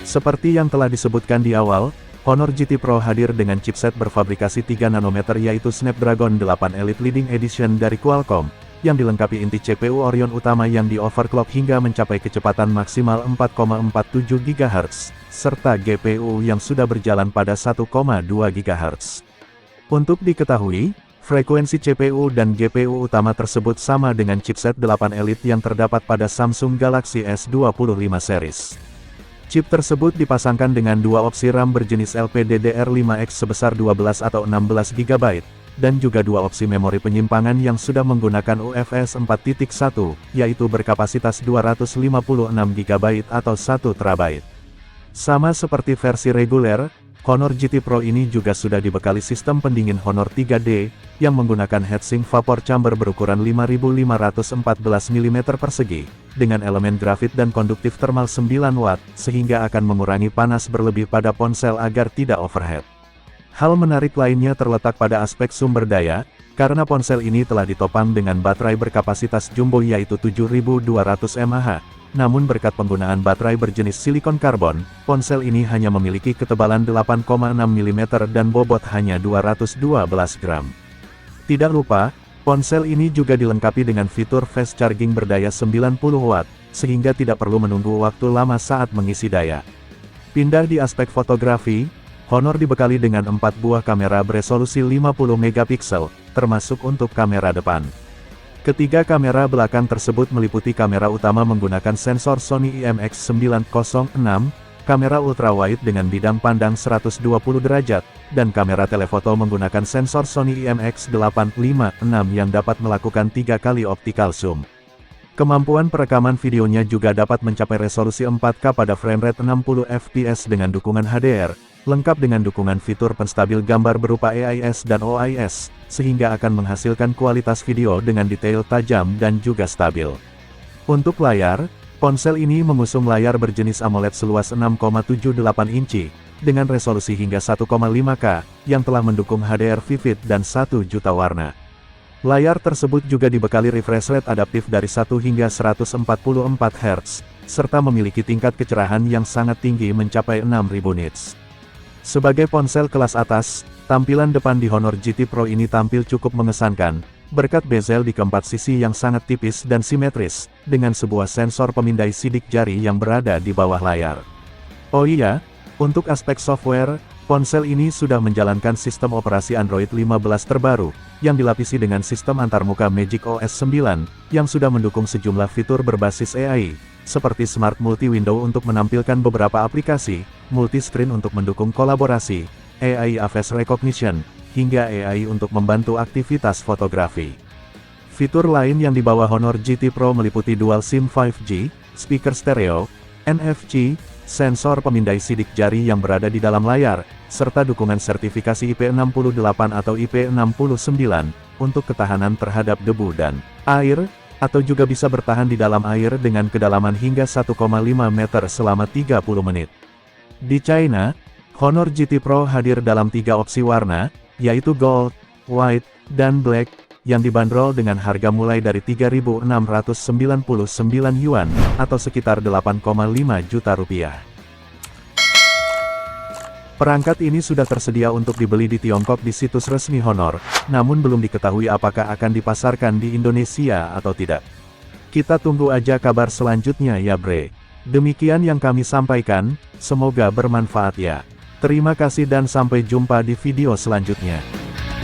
Seperti yang telah disebutkan di awal, Honor GT Pro hadir dengan chipset berfabrikasi 3 nanometer yaitu Snapdragon 8 Elite Leading Edition dari Qualcomm, yang dilengkapi inti CPU Oryon utama yang di-overclock hingga mencapai kecepatan maksimal 4,47 GHz, serta GPU yang sudah berjalan pada 1,2 GHz. Untuk diketahui, frekuensi CPU dan GPU utama tersebut sama dengan chipset 8 Elite yang terdapat pada Samsung Galaxy S25 series. Chip tersebut dipasangkan dengan dua opsi RAM berjenis LPDDR5X sebesar 12 atau 16 GB, dan juga dua opsi memori penyimpangan yang sudah menggunakan UFS 4.1, yaitu berkapasitas 256 GB atau 1 TB. Sama seperti versi reguler, Honor GT Pro ini juga sudah dibekali sistem pendingin Honor 3D, yang menggunakan heatsink vapor chamber berukuran 5514 mm persegi, dengan elemen grafit dan konduktif thermal 9 watt, sehingga akan mengurangi panas berlebih pada ponsel agar tidak overheat. Hal menarik lainnya terletak pada aspek sumber daya, karena ponsel ini telah ditopang dengan baterai berkapasitas jumbo yaitu 7200 mAh. Namun berkat penggunaan baterai berjenis silikon karbon, ponsel ini hanya memiliki ketebalan 8,6 mm dan bobot hanya 212 gram. Tidak lupa, ponsel ini juga dilengkapi dengan fitur fast charging berdaya 90 watt, sehingga tidak perlu menunggu waktu lama saat mengisi daya. Pindah di aspek fotografi, Honor dibekali dengan 4 buah kamera beresolusi 50 megapiksel, termasuk untuk kamera depan. Ketiga kamera belakang tersebut meliputi kamera utama menggunakan sensor Sony IMX906, kamera ultrawide dengan bidang pandang 120 derajat, dan kamera telefoto menggunakan sensor Sony IMX856 yang dapat melakukan 3 kali optical zoom. Kemampuan perekaman videonya juga dapat mencapai resolusi 4K pada framerate 60 fps dengan dukungan HDR, lengkap dengan dukungan fitur penstabil gambar berupa AIS dan OIS, sehingga akan menghasilkan kualitas video dengan detail tajam dan juga stabil. Untuk layar, ponsel ini mengusung layar berjenis AMOLED seluas 6,78 inci, dengan resolusi hingga 1,5K, yang telah mendukung HDR Vivid dan 1 juta warna. Layar tersebut juga dibekali refresh rate adaptif dari 1 hingga 144 Hz, serta memiliki tingkat kecerahan yang sangat tinggi mencapai 6000 nits. Sebagai ponsel kelas atas, tampilan depan di Honor GT Pro ini tampil cukup mengesankan, berkat bezel di keempat sisi yang sangat tipis dan simetris, dengan sebuah sensor pemindai sidik jari yang berada di bawah layar. Oh iya, untuk aspek software, ponsel ini sudah menjalankan sistem operasi Android 15 terbaru, yang dilapisi dengan sistem antarmuka Magic OS 9, yang sudah mendukung sejumlah fitur berbasis AI, seperti Smart Multi-Window untuk menampilkan beberapa aplikasi, multi-screen untuk mendukung kolaborasi, AI Face Recognition, hingga AI untuk membantu aktivitas fotografi. Fitur lain yang dibawa Honor GT Pro meliputi Dual SIM 5G, speaker stereo, NFC, sensor pemindai sidik jari yang berada di dalam layar, serta dukungan sertifikasi IP68 atau IP69, untuk ketahanan terhadap debu dan air, atau juga bisa bertahan di dalam air dengan kedalaman hingga 1,5 meter selama 30 menit. Di China, Honor GT Pro hadir dalam 3 opsi warna, yaitu Gold, White, dan Black, yang dibanderol dengan harga mulai dari 3.699 Yuan, atau sekitar 8,5 juta rupiah. Perangkat ini sudah tersedia untuk dibeli di Tiongkok di situs resmi Honor, namun belum diketahui apakah akan dipasarkan di Indonesia atau tidak. Kita tunggu aja kabar selanjutnya ya bre. Demikian yang kami sampaikan, semoga bermanfaat ya. Terima kasih dan sampai jumpa di video selanjutnya.